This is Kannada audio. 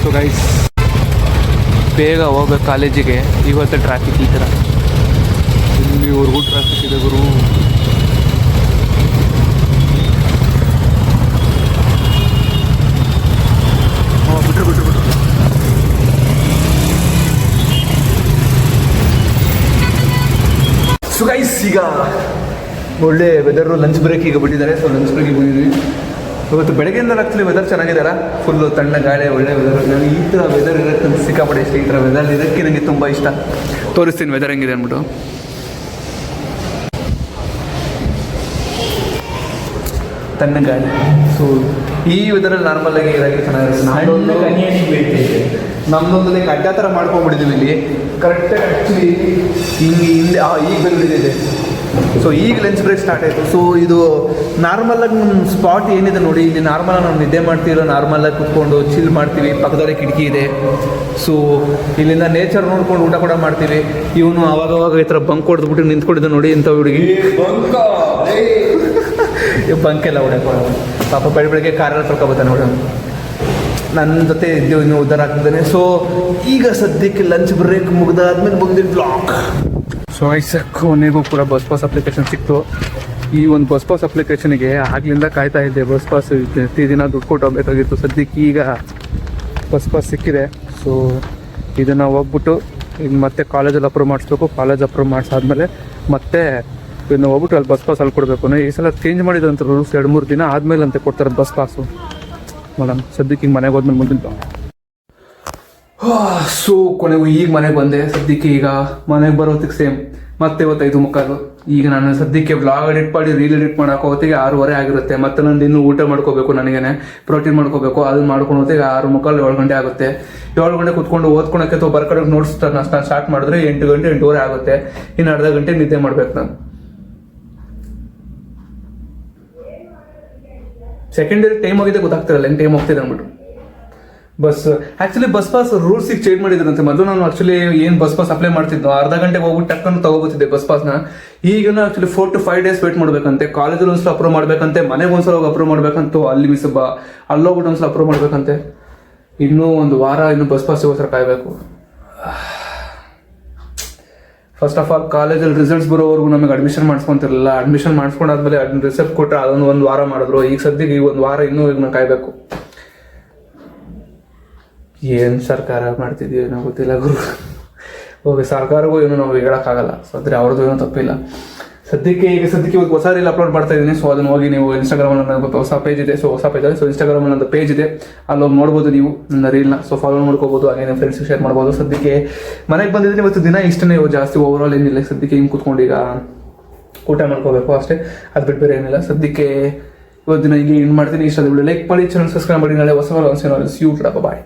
ಸೊ ಗೈಸ್, ಬೇಗ ಹೋಗ್ಬೇಕು ಕಾಲೇಜಿಗೆ. ಇವತ್ತು ಟ್ರಾಫಿಕ್ ಈ ಥರ, ಇಲ್ಲಿವರೆಗೂ ಟ್ರಾಫಿಕ್ ಇದೆ ಗುರು. ಬಿಟ್ರು. ಸೊ ಗೈಸ್, ಈಗ ಒಳ್ಳೆ ವೆದರು. ಲಂಚ್ ಬ್ರೇಕ್ ಈಗ ಬಿಟ್ಟಿದ್ದಾರೆ. ಸೊ ಲಂಚ್ ಬ್ರೇಕಿಗೆ ಬಂದಿದ್ವಿ. ಇವತ್ತು ಬೆಳಗ್ಗೆಯಿಂದ ಆ್ಯಕ್ಚುಲಿ ವೆದರ್ ಚೆನ್ನಾಗಿದೆಯಲ್ಲ, ಫುಲ್ಲು ತಣ್ಣ ಗಾಳಿ, ಒಳ್ಳೆ ವೆದರ್. ನಾನು ಈ ಥರ ವೆದರ್ ಇರೋಕ್ಕೆ ನನಗೆ ಸಿಕ್ಕಾಪಟ್ಟೆ ಇಷ್ಟ. ಈ ಥರ ವೆದರ್ ಇರೋಕ್ಕೆ ನನಗೆ ತುಂಬ ಇಷ್ಟ. ತೋರಿಸ್ತೀನಿ ವೆದರ್ ಹೆಂಗಿದೆ ಅಂದ್ಬಿಟ್ಟು. ತಣ್ಣ ಗಾಳಿ. ಸೊ ಈ ವೆದರಲ್ಲಿ ನಾರ್ಮಲಾಗಿ ಇರೋಕ್ಕೆ ಚೆನ್ನಾಗಿರುತ್ತೆ. ನಮ್ಮದೊಂದು ಲೈಕ್ ಅಡ್ಡ ಥರ ಮಾಡ್ಕೊಂಡ್ಬಿಟ್ಟಿದ್ದೀವಿ ಇಲ್ಲಿ ಕರೆಕ್ಟಾಗಿ. ಆ್ಯಕ್ಚುಲಿ ಹಿಂದೆ ಈಗ ಬಂದಿದೆ. ಸೊ ಈಗ ಲಂಚ್ ಬ್ರೇಕ್ ಸ್ಟಾರ್ಟ್ ಆಯಿತು. ಸೊ ಇದು ನಾರ್ಮಲಾಗಿ ನಮ್ಮ ಸ್ಪಾಟ್ ಏನಿದೆ ನೋಡಿ, ಇಲ್ಲಿ ನಾರ್ಮಲಾಗಿ ನಾವು ನಿದ್ದೆ ಮಾಡ್ತೀರೋ, ನಾರ್ಮಲಾಗಿ ಕುತ್ಕೊಂಡು ಚಿಲ್ ಮಾಡ್ತೀವಿ. ಪಕ್ಕದಲ್ಲೇ ಕಿಟಕಿ ಇದೆ. ಸೊ ಇಲ್ಲಿಂದ ನೇಚರ್ ನೋಡ್ಕೊಂಡು ಊಟ ಕೂಡ ಮಾಡ್ತೀವಿ. ಇವನು ಅವಾಗವಾಗ ಈ ಥರ ಬಂಕ್ ಹೊಡೆದ್ಬಿಟ್ಟು ನಿಂತ್ಕೊಂಡಿದ್ದ ನೋಡಿ ಇಂಥ ಹುಡುಗಿ. ಬಂಕೆಲ್ಲ ಹೊಡೆಯಕ್ಕೆ ಪಾಪ ಬೆಳಗ್ಗೆ ಕಾರೆಲ್ಲ ತೊಳ್ಕೊಬತ್ತಾನೆ ನೋಡಿ. ನನ್ನ ಜೊತೆ ಇದ್ದೇವೆ, ಇನ್ನೂ ಉದ್ದಾರ ಆಗ್ತಿದ್ದಾನೆ. ಸೊ ಈಗ ಸದ್ಯಕ್ಕೆ ಲಂಚ್ ಬ್ರೇಕ್ ಮುಗಿದಾದ್ಮೇಲೆ ಮುಂದಿನ ಬ್ಲಾಗ್. ಸೊ ಕೊನೆಗೂ ಕೂಡ ಬಸ್ ಪಾಸ್ ಅಪ್ಲಿಕೇಶನ್ ಸಿಕ್ತು. ಈ ಒಂದು ಬಸ್ ಪಾಸ್ ಅಪ್ಲಿಕೇಶನ್ಗೆ ಆಗ್ಲಿಂದ ಕಾಯ್ತಾ ಇದ್ದೆ. ಬಸ್ ಪಾಸ್ ಪ್ರತಿದಿನ ದುಡ್ಡು ಕೊಟ್ಟು ಹೋಗ್ಬೇಕಾಗಿತ್ತು. ಸದ್ಯಕ್ಕೆ ಈಗ ಬಸ್ ಪಾಸ್ ಸಿಕ್ಕಿದೆ. ಸೊ ಇದನ್ನು ಹೋಗ್ಬಿಟ್ಟು ಇನ್ನು ಮತ್ತೆ ಕಾಲೇಜಲ್ಲಿ ಅಪ್ರೂವ್ ಮಾಡಿಸ್ಬೇಕು. ಕಾಲೇಜ್ ಅಪ್ರೂವ್ ಮಾಡಿಸಾದ್ಮೇಲೆ ಮತ್ತೆ ಇನ್ನು ಹೋಗ್ಬಿಟ್ಟು ಅಲ್ಲಿ ಬಸ್ ಪಾಸ್ ಅಲ್ಲಿ ಕೊಡಬೇಕು. ಈ ಸಲ ಚೇಂಜ್ ಮಾಡಿದಂಥ ರೂಲ್ಸ್ 2-3 ದಿನ ಆದಮೇಲೆ ಅಂತ ಕೊಡ್ತಾರೆ ಬಸ್ ಪಾಸು. ಮೇಡಮ್ ಸದ್ಯಕ್ಕೆ ಈಗ ಮನೆಗೆ ಹೋದ್ಮೇಲೆ ಮುಂದಿನ. ಸೊ ಕೊನೆಗೂ ಈಗ ಮನೆಗೆ ಬಂದೆ. ಸದ್ಯಕ್ಕೆ ಈಗ ಮನೆಗೆ ಬರೋದಕ್ಕೆ ಸೇಮ್ ಮತ್ತೆ 5:45. ಈಗ ನಾನು ಸದ್ಯಕ್ಕೆ ವ್ಲಾಗ್ ಎಡಿಟ್ ಮಾಡಿ ರೀಲ್ ಎಡಿಟ್ ಮಾಡೋಕೆ ಹೊತ್ತಿಗೆ 6:30 ಆಗಿರುತ್ತೆ. ಮತ್ತೆ ನಂದು ಇನ್ನೂ ಊಟ ಮಾಡ್ಕೋಬೇಕು, ನನಗೇನೆ ಪ್ರೋಟೀನ್ ಮಾಡ್ಕೋಬೇಕು. ಅದನ್ನ ಮಾಡ್ಕೊಂಡು ಹೊತ್ತಿಗೆ 6:45 7 ಗಂಟೆ ಆಗುತ್ತೆ. 7 ಗಂಟೆ ಕುತ್ಕೊಂಡು ಓದ್ಕೊಳಕ್ಕೆ ಅಥವಾ ಬರ್ಕೊಳಕ್ಕೆ ನೋಟ್ಸ್ ನಾನು ಸ್ಟಾರ್ಟ್ ಮಾಡಿದ್ರೆ 8 ಗಂಟೆ 8:30 ಆಗುತ್ತೆ. ಇನ್ನು ಅರ್ಧ ಗಂಟೆ ನಿದ್ದೆ ಮಾಡ್ಬೇಕು ನಾನು. ಸೆಕೆಂಡರಿ ಟೈಮ್ ಹೋಗಿದೆ ಗೊತ್ತಾಗ್ತಿರಲ್ಲ, ಹೆಂಗೆ ಟೈಮ್ ಹೋಗ್ತಿದೆ ಅಂದ್ಬಿಟ್ಟು. ಬಸ್ ಆ್ಯಕ್ಚುಲಿ ಬಸ್ ಪಾಸ್ ರೂಲ್ಸಿಗೆ ಚೇಂಜ್ ಮಾಡಿದ್ರಂತೆ. ಮೊದಲು ನಾನು ಆ್ಯಕ್ಚುಲಿ ಏನು ಬಸ್ ಪಾಸ್ ಅಪ್ಲೈ ಮಾಡ್ತಿದ್ನೋ ಅರ್ಧ ಗಂಟೆಗೆ ಹೋಗ್ಬಿಟ್ಟು ಟಕ್ಕನ್ನು ತಗೋಬೋತಿದ್ದೆ ಬಸ್ ಪಾಸ್ನ. ಈಗೇನೋ ಆ್ಯಕ್ಚುಲಿ 4 to 5 days ವೇಟ್ ಮಾಡಬೇಕಂತೆ. ಕಾಲೇಜಲ್ಲಿ ಒಂದ್ಸಲ ಅಪ್ರೂವ್ ಮಾಡಬೇಕಂತೆ, ಮನೆಗೆ ಒಂದ್ಸಲ ಹೋಗಿ ಅಪ್ರೂವ್ ಮಾಡಬೇಕಂತೂ, ಅಲ್ಲಿ ಅಲ್ಲೋಗ್ಬಿಟ್ಟು ಒಂದ್ಸಲ ಅಪ್ರೂವ್ ಮಾಡಬೇಕಂತೆ. ಇನ್ನೂ 1 ವಾರ ಇನ್ನು ಬಸ್ ಪಾಸ್ ಸಿಗೋಸ್ಕರ ಕಾಯಬೇಕು. ಫಸ್ಟ್ ಆಫ್ ಆಲ್ ಕಾಲೇಜಲ್ಲಿ ರಿಸಲ್ಟ್ಸ್ ಬರೋವರೆಗೂ ನಮಗೆ ಅಡ್ಮಿಷನ್ ಮಾಡಿಸ್ಕೊಂತಿರಲಿಲ್ಲ. ಅಡ್ಮಿಷನ್ ಮಾಡಿಸ್ಕೊಂಡಾದ್ಮೇಲೆ ರಿಸಲ್ಟ್ ಕೊಟ್ಟರೆ ಅದೊಂದು 1 ವಾರ ಮಾಡಿದ್ರು. ಈಗ ಸದ್ಯಕ್ಕೆ ಈ 1 ವಾರ ಇನ್ನೂ ಈಗ ನಾನು ಕಾಯಬೇಕು. ಏನು ಸರ್ಕಾರ ಮಾಡ್ತಿದ್ದೀವಿ ಏನೋ ಗೊತ್ತಿಲ್ಲ ಗುರು. ಹೋಗಿ ಸರ್ಕಾರಗೂ ಏನೋ ನಾವು ಹೇಳೋಕ್ಕಾಗಲ್ಲ. ಸೊ ಆದರೆ ಅವ್ರದ್ದು ಏನೋ ತಪ್ಪಿಲ್ಲ. ಸದ್ಯಕ್ಕೆ ಇವತ್ತು ಹೊಸ ರೀಲ್ ಅಪ್ಲೋಡ್ ಮಾಡ್ತಾ ಇದ್ದೀನಿ. ಸೊ ಅದನ್ನು ಹೋಗಿ ನೀವು ಇನ್ಸ್ಟಾಗ್ರಾಮಲ್ಲಿ ನನ್ನ ಹೊಸ ಪೇಜ್ ಇದೆ. ಸೊ ಇನ್ಸ್ಟಾಗ್ರಾಮಲ್ಲಿ ನನ್ನ ಪೇಜ್ ಇದೆ, ಅಲ್ಲಿ ಹೋಗಿ ನೋಡ್ಬೋದು ನೀವು ನನ್ನ ರೀಲ್ನ. ಸೊ ಫಾಲೋ ಮಾಡ್ಕೋಬೋದು, ಹಾಗೆ ನಿಮ್ಮ ಫ್ರೆಂಡ್ಸ್ಗೆ ಶೇರ್ ಮಾಡ್ಬೋದು. ಸದ್ಯಕ್ಕೆ ಮನೆಗೆ ಬಂದಿದ್ದೀನಿ ಇವತ್ತು ದಿನ ಇಷ್ಟನೇ. ಜಾಸ್ತಿ ಓವರಾಲ್ ಏನಿಲ್ಲ. ಸದ್ಯಕ್ಕೆ ಹಿಂಗೆ ಕೂತ್ಕೊಂಡು ಈಗ ಊಟ ಮಾಡ್ಕೋಬೇಕು ಅಷ್ಟೇ, ಅದು ಬಿಟ್ಟು ಬೇರೆ ಏನಿಲ್ಲ. ಸದ್ಯಕ್ಕೆ ಇವತ್ತು ದಿನ ಹಿಂಗೆ ಏನು ಮಾಡ್ತೀನಿ. ಇಷ್ಟ ಲೈಕ್ ಮಾಡಿ, ಚಾನಲ್ ಸಬ್ಸ್ಕ್ರೈಬ್ ಮಾಡಿ. ನಾಳೆ ಹೊಸ ಬಾಯ್.